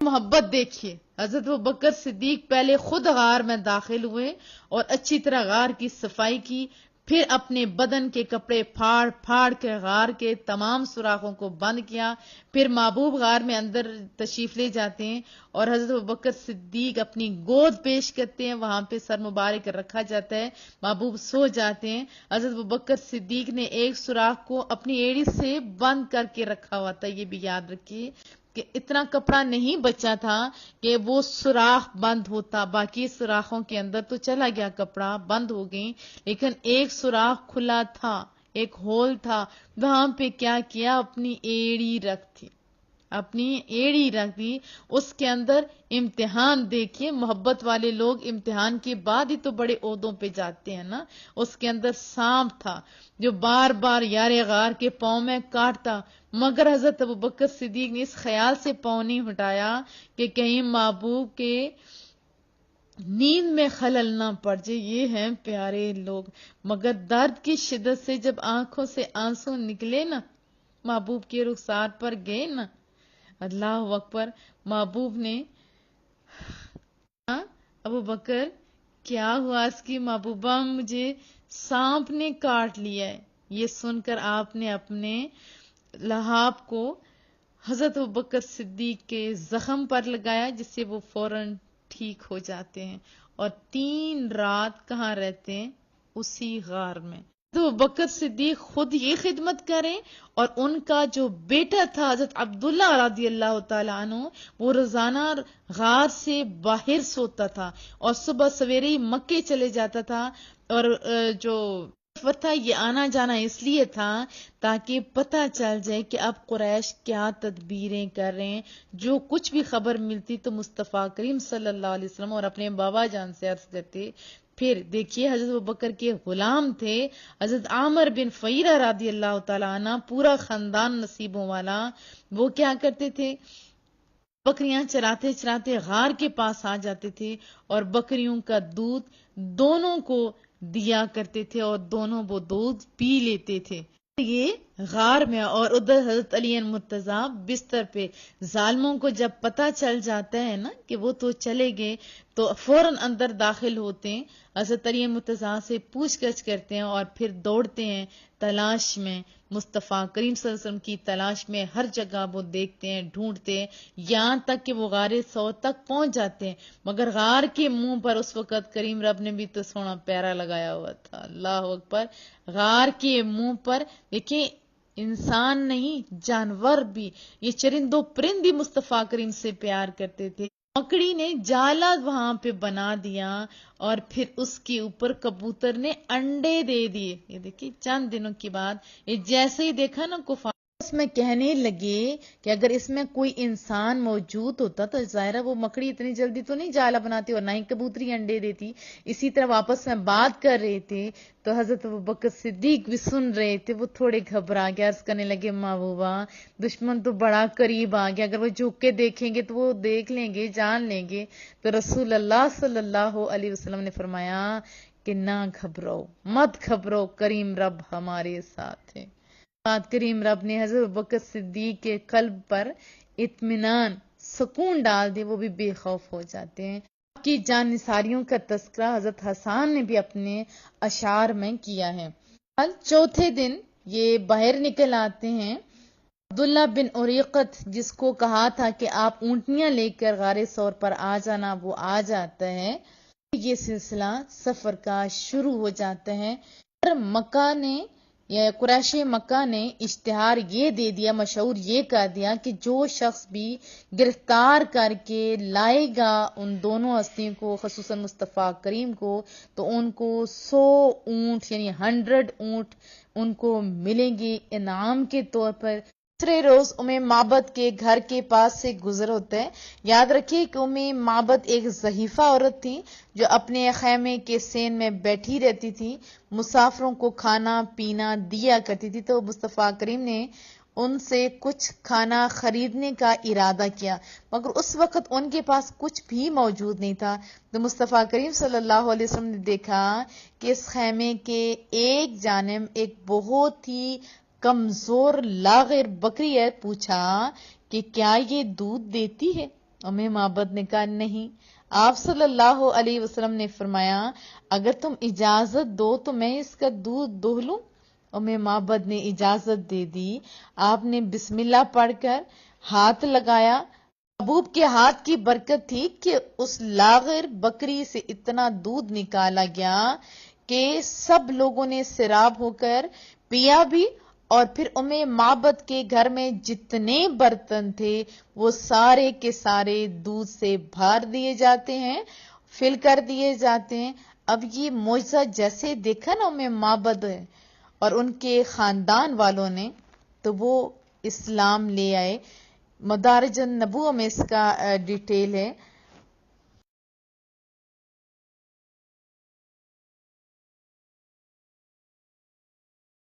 محبت دیکھیے، حضرت ابوبکر صدیق پہلے خود غار میں داخل ہوئے اور اچھی طرح غار کی صفائی کی، پھر اپنے بدن کے کپڑے پھاڑ پھاڑ کے غار کے تمام سوراخوں کو بند کیا، پھر محبوب غار میں اندر تشریف لے جاتے ہیں اور حضرت ابوبکر صدیق اپنی گود پیش کرتے ہیں، وہاں پہ سر مبارک رکھا جاتا ہے، محبوب سو جاتے ہیں۔ حضرت ابوبکر صدیق نے ایک سوراخ کو اپنی ایڑی سے بند کر کے رکھا ہوا تھا، یہ بھی یاد رکھیے کہ اتنا کپڑا نہیں بچا تھا کہ وہ سوراخ بند ہوتا، باقی سوراخوں کے اندر تو چلا گیا کپڑا، بند ہو گئی، لیکن ایک سوراخ کھلا تھا، ایک ہول تھا، وہاں پہ کیا کیا، اپنی ایڑی رکھ دی، اپنی ایڑی رکھ دی، اس کے اندر امتحان دیکھیے، محبت والے لوگ امتحان کے بعد ہی تو بڑے عہدوں پہ جاتے ہیں نا، اس کے اندر سانپ تھا جو بار بار یار غار کے پاؤں میں کاٹتا، مگر حضرت ابوبکر صدیق نے اس خیال سے پاؤں نہیں ہٹایا کہ کہیں محبوب کے نیند میں خلل نہ پڑ جائے۔ یہ ہیں پیارے لوگ، مگر درد کی شدت سے جب آنکھوں سے آنسو نکلے نا، محبوب کے رخسار پر گئے نا، اللہ اکبر، محبوب نے ابوبکر کیا ہوا، اس کی محبوبہ مجھے سانپ نے کاٹ لیا ہے، یہ سن کر آپ نے اپنے لحاف کو حضرت ابوبکر صدیق کے زخم پر لگایا، جس سے وہ فوراً ٹھیک ہو جاتے ہیں، اور 3 رات کہاں رہتے ہیں، اسی غار میں۔ تو ابوبکر صدیق خود یہ خدمت کریں، اور ان کا جو بیٹا تھا حضرت عبداللہ رضی اللہ تعالیٰ عنہ، وہ روزانہ غار سے باہر سوتا تھا اور صبح سویرے ہی مکے چلے جاتا تھا، اور جو سفر تھا یہ آنا جانا اس لیے تھا تاکہ پتہ چل جائے کہ اب قریش کیا تدبیریں کر رہے ہیں۔ جو کچھ بھی خبر ملتی تو مصطفیٰ کریم صلی اللہ علیہ وسلم اور اپنے بابا جان سے عرض کرتے۔ پھر دیکھیے حضرت ابوبکر کے غلام تھے حضرت عامر بن فہیرہ رضی اللہ تعالیٰ عنہ، پورا خاندان نصیبوں والا، وہ کیا کرتے تھے، بکریاں چراتے چراتے غار کے پاس آ جاتے تھے اور بکریوں کا دودھ دونوں کو دیا کرتے تھے اور دونوں وہ دودھ پی لیتے تھے۔ یہ غار میں، اور ادھر حضرت علی مرتضیٰ بستر پہ، ظالموں کو جب پتہ چل جاتا ہے نا کہ وہ تو چلے گئے تو فوراً اندر داخل ہوتے ہیں، حضرت علی مرتضیٰ سے پوچھ گچھ کرتے ہیں اور پھر دوڑتے ہیں تلاش میں، مصطفیٰ کریم صلی اللہ علیہ وسلم کی تلاش میں، ہر جگہ وہ دیکھتے ہیں، ڈھونڈتے ہیں، یہاں تک کہ وہ غار ثور تک پہنچ جاتے ہیں، مگر غار کے منہ پر اس وقت کریم رب نے بھی تو سونا پیارا لگایا ہوا تھا، اللہ اکبر، غار کے منہ پر دیکھیں، انسان نہیں جانور بھی، یہ چرند و پرند بھی مصطفیٰ کریم سے پیار کرتے تھے۔ مکڑی نے جالا وہاں پہ بنا دیا اور پھر اس کے اوپر کبوتر نے انڈے دے دیے۔ یہ دیکھیے چند دنوں کی بات، یہ جیسے ہی دیکھا نا کفار اس میں کہنے لگے کہ اگر اس میں کوئی انسان موجود ہوتا تو ظاہرہ وہ مکڑی اتنی جلدی تو نہیں جالا بناتی اور نہ ہی کبوتری انڈے دیتی۔ اسی طرح واپس میں بات کر رہے تھے تو حضرت ابوبکر صدیق بھی سن رہے تھے، وہ تھوڑے گھبرا گیا، عرض کرنے لگے محبوبہ دشمن تو بڑا قریب آ گیا، اگر وہ جھک کے دیکھیں گے تو وہ دیکھ لیں گے، جان لیں گے۔ تو رسول اللہ صلی اللہ علیہ وسلم نے فرمایا کہ نہ گھبراؤ، مت گھبراؤ، کریم رب ہمارے ساتھ ہے۔ بات کریم رب نے حضرت ابوبکر صدیق کے قلب پر اطمینان، سکون ڈال دے، وہ بھی بے خوف ہو جاتے ہیں۔ آپ کی جان نثاریوں کا تذکرہ حضرت حسان نے بھی اپنے اشعار میں کیا ہے۔ چوتھے دن یہ باہر نکل آتے ہیں، عبداللہ بن اریقت جس کو کہا تھا کہ آپ اونٹنیاں لے کر غار ثور پر آ جانا، وہ آ جاتا ہے۔ یہ سلسلہ سفر کا شروع ہو جاتا ہے۔ مکہ نے یا قریش مکہ نے اشتہار یہ دے دیا، مشہور یہ کر دیا کہ جو شخص بھی گرفتار کر کے لائے گا ان دونوں ہستیوں کو، خصوصاً مصطفیٰ کریم کو، تو ان کو 100 اونٹ یعنی 100 اونٹ ان کو ملیں گے انعام کے طور پر۔ دوسرے روز معبد کے گھر کے پاس سے گزر ہوتا ہے۔ یاد رکھیے کہ معبد ایک ضعیفہ عورت تھی جو اپنے خیمے کے سین میں بیٹھی رہتی تھی، مسافروں کو کھانا پینا دیا کرتی تھی، تو مصطفیٰ کریم نے ان سے کچھ کھانا خریدنے کا ارادہ کیا، مگر اس وقت ان کے پاس کچھ بھی موجود نہیں تھا۔ تو مصطفیٰ کریم صلی اللہ علیہ وسلم نے دیکھا کہ اس خیمے کے ایک جانب ایک بہت ہی کمزور لاغر بکری ہے، پوچھا کہ کیا یہ دودھ دیتی ہے؟ معبد نے کہا نہیں. آپ صلی اللہ علیہ وسلم نے فرمایا اگر تم اجازت دو تو میں اس کا دودھ دوہ لوں. معبد نے اجازت دے دی. آپ نے بسم اللہ پڑھ کر ہاتھ لگایا. محبوب کے ہاتھ کی برکت تھی کہ اس لاغر بکری سے اتنا دودھ نکالا گیا کہ سب لوگوں نے سیراب ہو کر پیا بھی، اور پھر معبد کے گھر میں جتنے برتن تھے وہ سارے کے سارے دودھ سے بھر دیے جاتے ہیں، فل کر دیے جاتے ہیں. اب یہ معجزہ جیسے دیکھا نا معبد اور ان کے خاندان والوں نے، تو وہ اسلام لے آئے. مدارج النبوہ میں اس کا ڈیٹیل ہے.